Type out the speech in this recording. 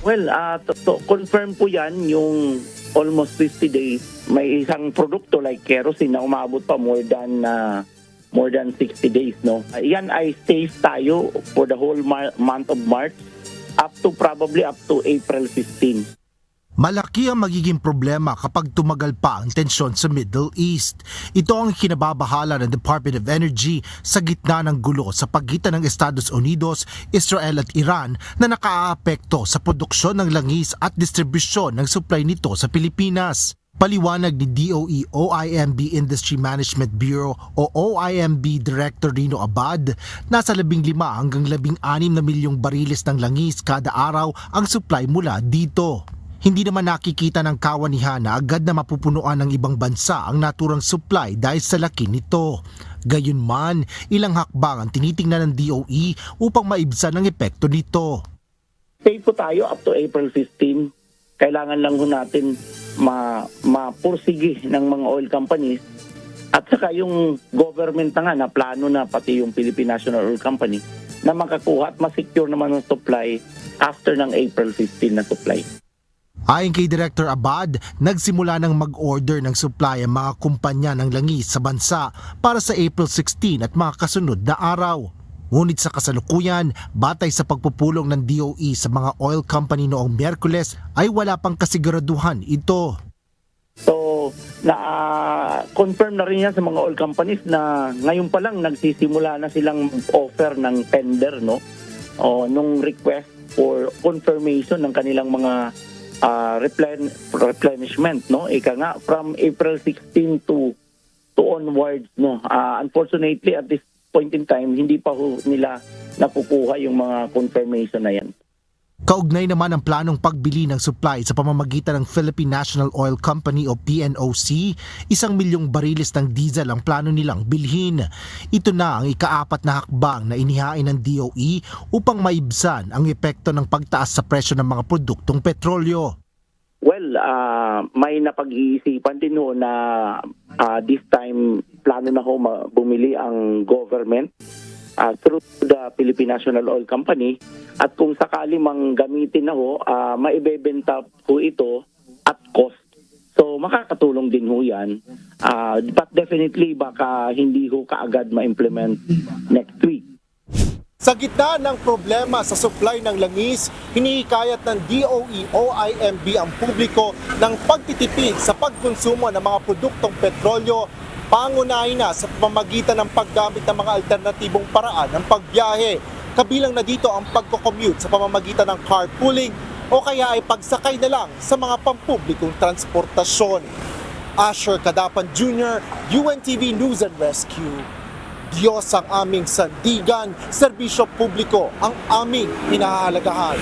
Well, to confirm po yan yung almost 50 days. May isang produkto like kerosene na umabot pa more than 60 days, no? Yan ay safe tayo for the whole month of March up to April 15. Malaki ang magiging problema kapag tumagal pa ang tensyon sa Middle East. Ito ang kinababahala ng Department of Energy sa gitna ng gulo sa pagitan ng Estados Unidos, Israel at Iran na nakaaapekto sa produksyon ng langis at distribusyon ng supply nito sa Pilipinas. Paliwanag ni DOE OIMB Industry Management Bureau o OIMB Director Rino Abad, nasa 15 hanggang 16 na milyong bariles ng langis kada araw ang supply mula dito. Hindi naman nakikita ng kawanihan na agad na mapupunuan ng ibang bansa ang naturang supply dahil sa laki nito. Gayunman, ilang hakbang ang tinitingnan ng DOE upang maibsan ang epekto nito. Safe po tayo up to April 15. Kailangan lang ho natin mapursige ng mga oil companies at saka yung government na nga na plano na pati yung Philippine National Oil Company na makakuha at masecure naman ang supply after ng April 15 na supply. Ayon kay Director Abad, nagsimula ng mag-order ng supply ang mga kumpanya ng langis sa bansa para sa April 16 at mga kasunod na araw. Ngunit sa kasalukuyan, batay sa pagpupulong ng DOE sa mga oil company noong Miyerkules ay wala pang kasiguraduhan ito. So, confirm na rin yan sa mga oil companies na ngayon pa lang nagsisimula na silang offer ng tender, no? O nung request for confirmation ng kanilang mga replenishment, no? Ika nga from April 16 to onwards, no. Unfortunately at this point in time hindi pa nila nakukuha yung mga confirmation na yan. Kaugnay naman ang planong pagbili ng supply sa pamamagitan ng Philippine National Oil Company o PNOC, 1 milyong bariles ng diesel ang plano nilang bilhin. Ito na ang ika-4 na hakbang na inihain ng DOE upang maibsan ang epekto ng pagtaas sa presyo ng mga produktong petrolyo. Well, may napag-iisipan din ho na this time plano na ho bumili ang government through the Philippine National Oil Company at kung sakali mang gamitin na ho, maibebenta po ito at cost. So makakatulong din ho yan. But definitely baka hindi ho kaagad ma-implement next week. Sa gitna ng problema sa supply ng langis, hinihikayat ng DOE OIMB ang publiko ng pagtitipid sa pagkonsumo ng mga produktong petrolyo, pangunahin na sa pamamagitan ng paggamit ng mga alternatibong paraan ng pagbiyahe. Kabilang na dito ang pagko-commute sa pamamagitan ng carpooling o kaya ay pagsakay na lang sa mga pampublikong transportasyon. Asher Cadapan Jr., UNTV News and Rescue. Diyos ang aming sandigan, serbisyo publiko ang aming pinahahalagahan.